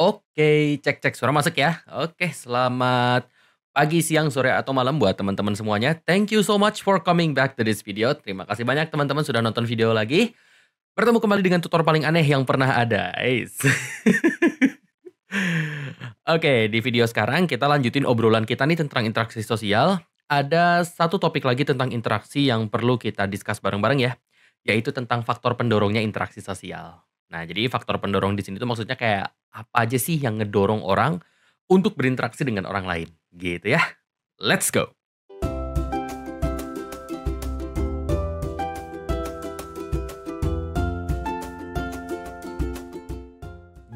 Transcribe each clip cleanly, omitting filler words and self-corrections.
Oke, cek-cek suara masuk ya. Oke, selamat pagi, siang, sore, atau malam buat teman-teman semuanya. Thank you so much for coming back to this video. Terima kasih banyak teman-teman sudah nonton video lagi. Bertemu kembali dengan tutor paling aneh yang pernah ada. Ais. Oke, di video sekarang kita lanjutin obrolan kita nih tentang interaksi sosial. Ada satu topik lagi tentang interaksi yang perlu kita discuss bareng-bareng ya, yaitu tentang faktor pendorongnya interaksi sosial. Nah, jadi faktor pendorong di sini tuh maksudnya kayak apa aja sih yang ngedorong orang untuk berinteraksi dengan orang lain, gitu ya. Let's go.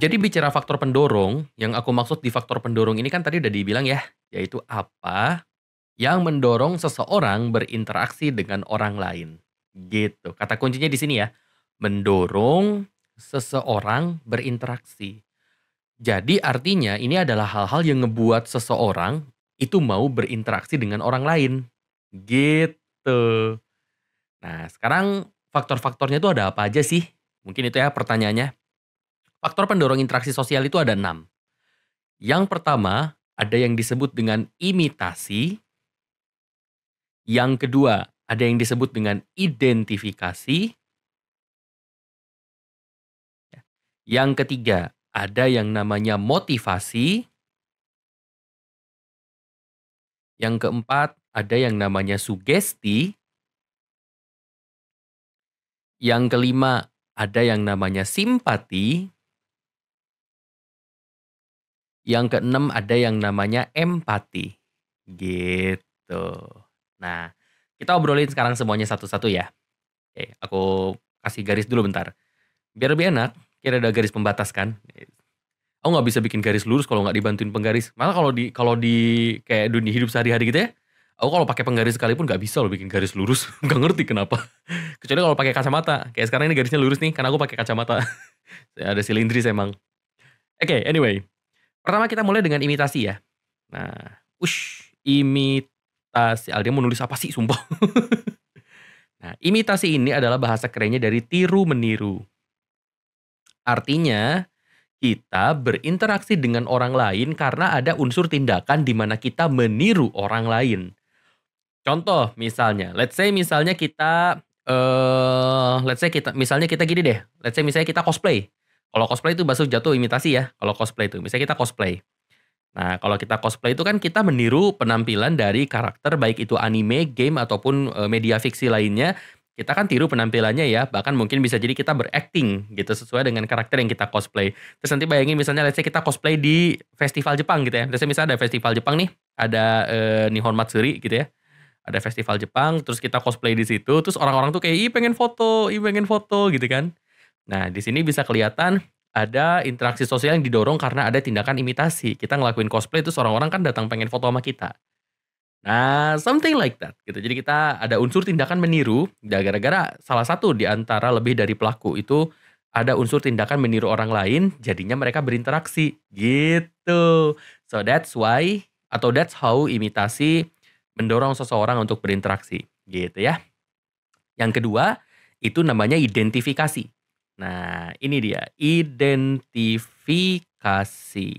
Jadi bicara faktor pendorong, yang aku maksud di faktor pendorong ini kan tadi udah dibilang ya, yaitu apa yang mendorong seseorang berinteraksi dengan orang lain. Gitu. Kata kuncinya di sini ya, mendorong seseorang berinteraksi. Jadi artinya ini adalah hal-hal yang ngebuat seseorang itu mau berinteraksi dengan orang lain. Gitu. Nah, sekarang faktor-faktornya itu ada apa aja sih? Mungkin itu ya pertanyaannya. Faktor pendorong interaksi sosial itu ada 6. Yang pertama, ada yang disebut dengan imitasi. Yang kedua, ada yang disebut dengan identifikasi. Yang ketiga, ada yang namanya motivasi. Yang keempat, ada yang namanya sugesti. Yang kelima, ada yang namanya simpati. Yang keenam, ada yang namanya empati. Gitu. Nah, kita obrolin sekarang semuanya satu-satu ya. Oke, aku kasih garis dulu bentar. Biar lebih enak, kira ada garis pembatas kan. Aku nggak bisa bikin garis lurus kalau nggak dibantuin penggaris. Malah kalau di kayak dunia hidup sehari-hari gitu ya, aku kalau pakai penggaris sekalipun nggak bisa loh bikin garis lurus. Nggak ngerti kenapa. Kecuali kalau pakai kacamata. Kayak sekarang ini garisnya lurus nih, karena aku pakai kacamata. Ada silindris emang. Oke, anyway. Pertama kita mulai dengan imitasi ya. Nah, imitasi. Aldia mau nulis apa sih, sumpah. Nah, imitasi ini adalah bahasa kerennya dari tiru meniru. Artinya, kita berinteraksi dengan orang lain karena ada unsur tindakan di mana kita meniru orang lain. Contoh misalnya, misalnya kita misalnya kita gini deh. Misalnya kita cosplay. Kalau cosplay itu masuk jatuh imitasi ya. Kalau cosplay itu, misalnya kita cosplay. Nah, kalau kita cosplay itu kan kita meniru penampilan dari karakter baik itu anime, game ataupun media fiksi lainnya. Kita kan tiru penampilannya ya, bahkan mungkin bisa jadi kita berakting gitu sesuai dengan karakter yang kita cosplay. Terus nanti bayangin misalnya kita cosplay di festival Jepang gitu ya. Misalnya ada festival Jepang nih, ada Nihon Matsuri gitu ya. Ada festival Jepang, terus kita cosplay di situ, terus orang-orang tuh kayak ih pengen foto gitu kan. Nah, di sini bisa kelihatan ada interaksi sosial yang didorong karena ada tindakan imitasi. Kita ngelakuin cosplay terus orang-orang kan datang pengen foto sama kita. Nah, something like that gitu. Jadi kita ada unsur tindakan meniru, ya gara-gara salah satu di antara lebih dari pelaku itu ada unsur tindakan meniru orang lain, jadinya mereka berinteraksi gitu. So that's why atau that's how imitasi mendorong seseorang untuk berinteraksi gitu ya. Yang kedua, itu namanya identifikasi. Nah, ini dia, identifikasi.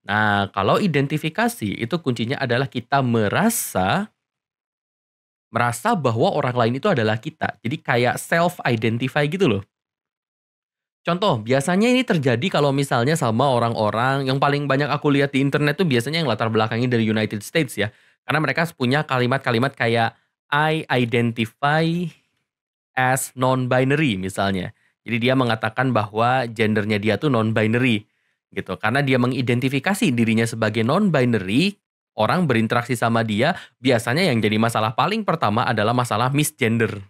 Nah, kalau identifikasi itu kuncinya adalah kita merasa bahwa orang lain itu adalah kita. Jadi kayak self-identify gitu loh. Contoh, biasanya ini terjadi kalau misalnya sama orang-orang yang paling banyak aku lihat di internet tuh biasanya yang latar belakangnya dari United States ya. Karena mereka punya kalimat-kalimat kayak I identify as non-binary misalnya. Jadi dia mengatakan bahwa gendernya dia tuh non-binary gitu. Karena dia mengidentifikasi dirinya sebagai non-binary, orang berinteraksi sama dia biasanya yang jadi masalah paling pertama adalah masalah misgender.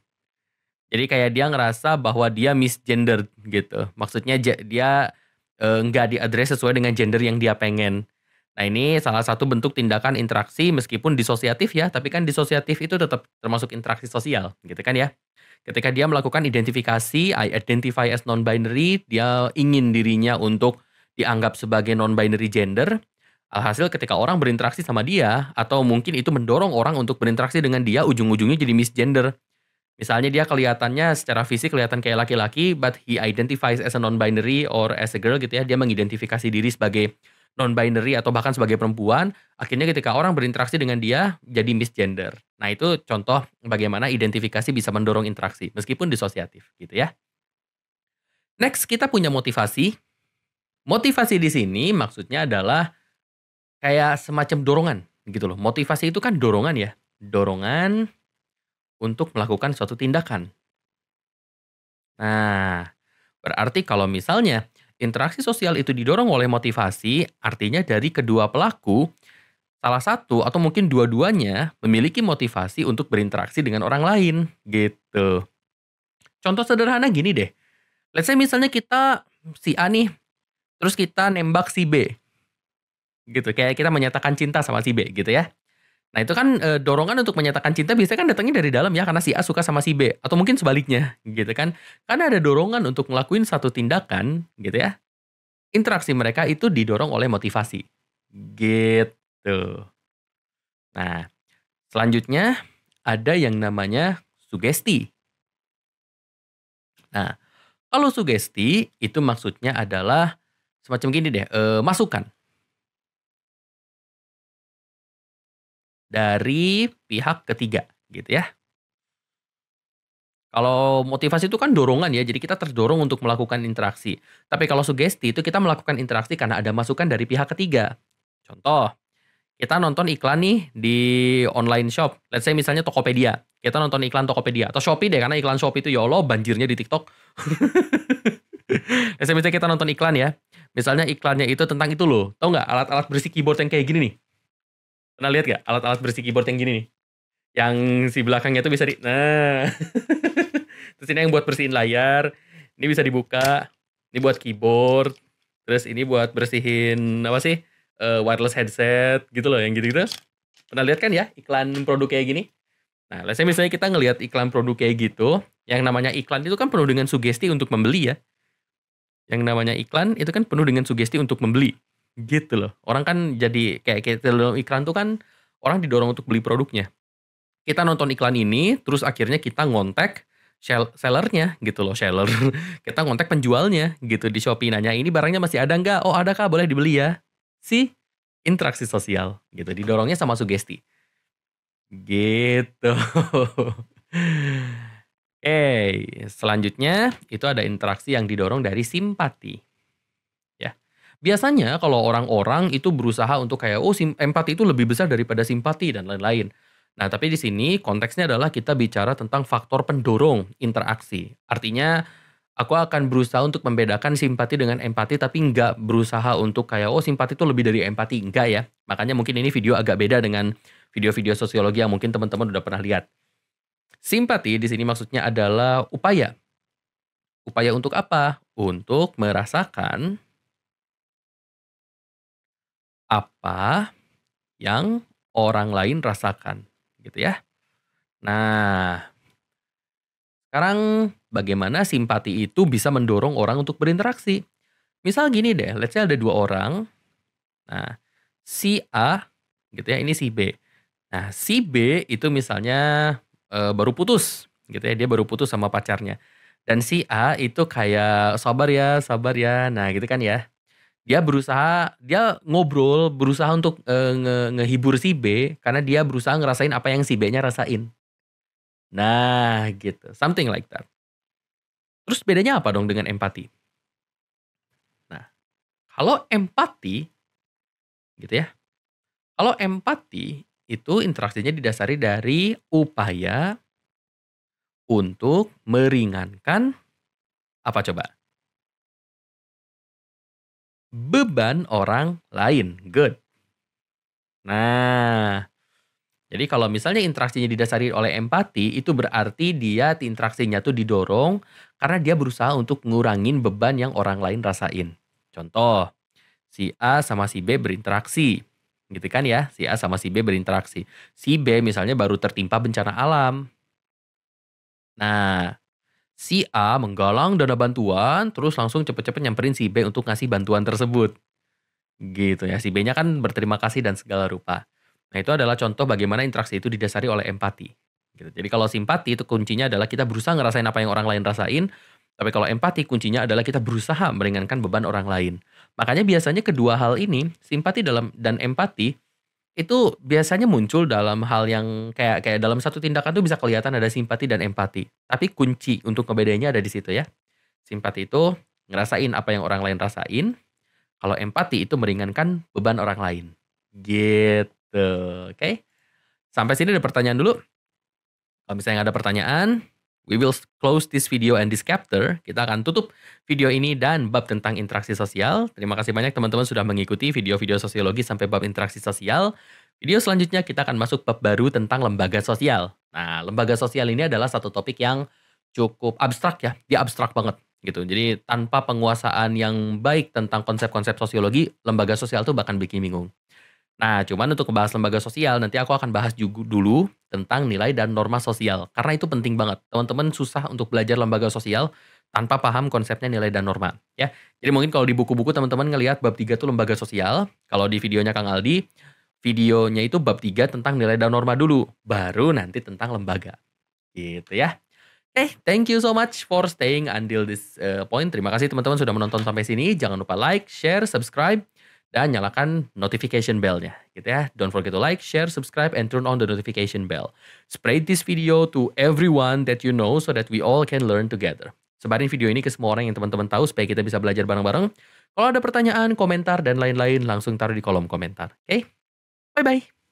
Jadi kayak dia ngerasa bahwa dia misgender gitu. Maksudnya dia nggak diadres sesuai dengan gender yang dia pengen. Nah, ini salah satu bentuk tindakan interaksi meskipun disosiatif ya, tapi kan disosiatif itu tetap termasuk interaksi sosial gitu kan ya. Ketika dia melakukan identifikasi, I identify as non-binary, dia ingin dirinya untuk dianggap sebagai non-binary gender. Alhasil ketika orang berinteraksi sama dia, atau mungkin itu mendorong orang untuk berinteraksi dengan dia, ujung-ujungnya jadi misgender. Misalnya dia kelihatannya secara fisik kelihatan kayak laki-laki, but he identifies as a non-binary or as a girl gitu ya. Dia mengidentifikasi diri sebagai non-binary atau bahkan sebagai perempuan. Akhirnya ketika orang berinteraksi dengan dia jadi misgender. Nah itu contoh bagaimana identifikasi bisa mendorong interaksi meskipun disosiatif gitu ya. Next kita punya motivasi. Motivasi di sini maksudnya adalah kayak semacam dorongan gitu loh. Motivasi itu kan dorongan ya. Dorongan untuk melakukan suatu tindakan. Nah, berarti kalau misalnya interaksi sosial itu didorong oleh motivasi, artinya dari kedua pelaku, salah satu atau mungkin dua-duanya memiliki motivasi untuk berinteraksi dengan orang lain, gitu. Contoh sederhana gini deh, let's say misalnya kita si A nih, terus kita nembak si B, gitu. Kayak kita menyatakan cinta sama si B, gitu ya. Nah itu kan dorongan untuk menyatakan cinta biasanya kan datangnya dari dalam ya karena si A suka sama si B atau mungkin sebaliknya gitu kan. Karena ada dorongan untuk ngelakuin satu tindakan gitu ya. Interaksi mereka itu didorong oleh motivasi. Gitu. Nah, selanjutnya ada yang namanya sugesti. Nah, kalau sugesti itu maksudnya adalah semacam gini deh, masukan dari pihak ketiga gitu ya. Kalau motivasi itu kan dorongan ya, jadi kita terdorong untuk melakukan interaksi. Tapi kalau sugesti itu kita melakukan interaksi karena ada masukan dari pihak ketiga. Contoh, kita nonton iklan nih di online shop. Let's say misalnya Tokopedia. Kita nonton iklan Tokopedia atau Shopee deh karena iklan Shopee itu ya Allah banjirnya di TikTok. Let's say misalnya kita nonton iklan ya. Misalnya iklannya itu tentang itu loh. Tahu nggak alat-alat bersih keyboard yang kayak gini nih? Pernah lihat nggak alat-alat bersih keyboard yang gini nih? Yang si belakangnya tuh bisa nah. Terus ini yang buat bersihin layar, ini bisa dibuka, ini buat keyboard, terus ini buat bersihin apa sih, wireless headset gitu loh, yang gitu-gitu. Pernah lihat kan ya iklan produk kayak gini? Nah, let's say misalnya kita ngelihat iklan produk kayak gitu, yang namanya iklan itu kan penuh dengan sugesti untuk membeli ya. Yang namanya iklan itu kan penuh dengan sugesti untuk membeli, gitu loh. Orang kan jadi kayak dalam iklan tuh kan orang didorong untuk beli produknya. Kita nonton iklan ini, terus akhirnya kita ngontek sellernya gitu loh, seller. Kita ngontek penjualnya gitu di Shopee nanya, "Ini barangnya masih ada nggak?" "Oh ada Kak, boleh dibeli ya." Si interaksi sosial gitu, didorongnya sama sugesti. Gitu. Oke, selanjutnya itu ada interaksi yang didorong dari simpati, ya. Biasanya kalau orang-orang itu berusaha untuk kayak, oh empati itu lebih besar daripada simpati dan lain-lain. Nah, tapi di sini konteksnya adalah kita bicara tentang faktor pendorong interaksi. Artinya aku akan berusaha untuk membedakan simpati dengan empati tapi nggak berusaha untuk kayak, oh simpati itu lebih dari empati, enggak ya. Makanya mungkin ini video agak beda dengan video-video sosiologi yang mungkin teman-teman udah pernah lihat. Simpati di sini maksudnya adalah upaya. Upaya untuk apa? Untuk merasakan apa yang orang lain rasakan, gitu ya. Nah, sekarang bagaimana simpati itu bisa mendorong orang untuk berinteraksi? Misal gini deh, let's say ada dua orang. Nah, si A gitu ya, ini si B. Nah, si B itu misalnya baru putus gitu ya, dia baru putus sama pacarnya. Dan si A itu kayak sabar ya. Nah, gitu kan ya. Dia ngobrol, berusaha untuk ngehibur si B karena dia berusaha ngerasain apa yang si B-nya rasain. Nah, gitu. Something like that. Terus bedanya apa dong dengan empati? Nah, kalau empati gitu ya. Kalau empati itu interaksinya didasari dari upaya untuk meringankan apa coba? Beban orang lain. Good. Nah, jadi kalau misalnya interaksinya didasari oleh empati, itu berarti dia interaksinya tuh didorong karena dia berusaha untuk ngurangin beban yang orang lain rasain. Contoh, si A sama si B berinteraksi. Gitu kan ya, si A sama si B berinteraksi. Si B misalnya baru tertimpa bencana alam. Nah, si A menggalang dana bantuan, terus langsung cepet-cepet nyamperin si B untuk ngasih bantuan tersebut. Gitu ya, si B-nya kan berterima kasih dan segala rupa. Nah itu adalah contoh bagaimana interaksi itu didasari oleh empati. gitu. Jadi kalau simpati itu kuncinya adalah kita berusaha ngerasain apa yang orang lain rasain, tapi kalau empati kuncinya adalah kita berusaha meringankan beban orang lain. Makanya biasanya kedua hal ini, simpati dan empati itu biasanya muncul dalam hal yang kayak kayak dalam satu tindakan tuh bisa kelihatan ada simpati dan empati. Tapi kunci untuk ngebedainnya ada di situ ya. Simpati itu ngerasain apa yang orang lain rasain, kalau empati itu meringankan beban orang lain. Gitu, oke? Sampai sini ada pertanyaan dulu? Kalau misalnya nggak ada pertanyaan, we will close this video and this chapter. Kita akan tutup video ini dan bab tentang interaksi sosial. Terima kasih banyak teman-teman sudah mengikuti video-video sosiologi sampai bab interaksi sosial. Video selanjutnya kita akan masuk bab baru tentang lembaga sosial. Nah, lembaga sosial ini adalah satu topik yang cukup abstrak ya. Dia abstrak banget gitu. Jadi tanpa penguasaan yang baik tentang konsep-konsep sosiologi, lembaga sosial tuh bahkan bikin bingung. Nah, cuman untuk membahas lembaga sosial, nanti aku akan bahas juga dulu tentang nilai dan norma sosial. Karena itu penting banget. Teman-teman susah untuk belajar lembaga sosial tanpa paham konsepnya nilai dan norma. Ya, jadi mungkin kalau di buku-buku teman-teman ngelihat bab 3 itu lembaga sosial. Kalau di videonya Kang Aldi, videonya itu bab 3 tentang nilai dan norma dulu. Baru nanti tentang lembaga. Gitu ya. Oke, thank you so much for staying until this point. Terima kasih teman-teman sudah menonton sampai sini. Jangan lupa like, share, subscribe, dan nyalakan notification bell-nya gitu ya. Don't forget to like, share, subscribe, and turn on the notification bell. Spread this video to everyone that you know so that we all can learn together. Sebarin video ini ke semua orang yang teman-teman tahu supaya kita bisa belajar bareng-bareng. Kalau ada pertanyaan, komentar, dan lain-lain langsung taruh di kolom komentar. Oke? Bye-bye.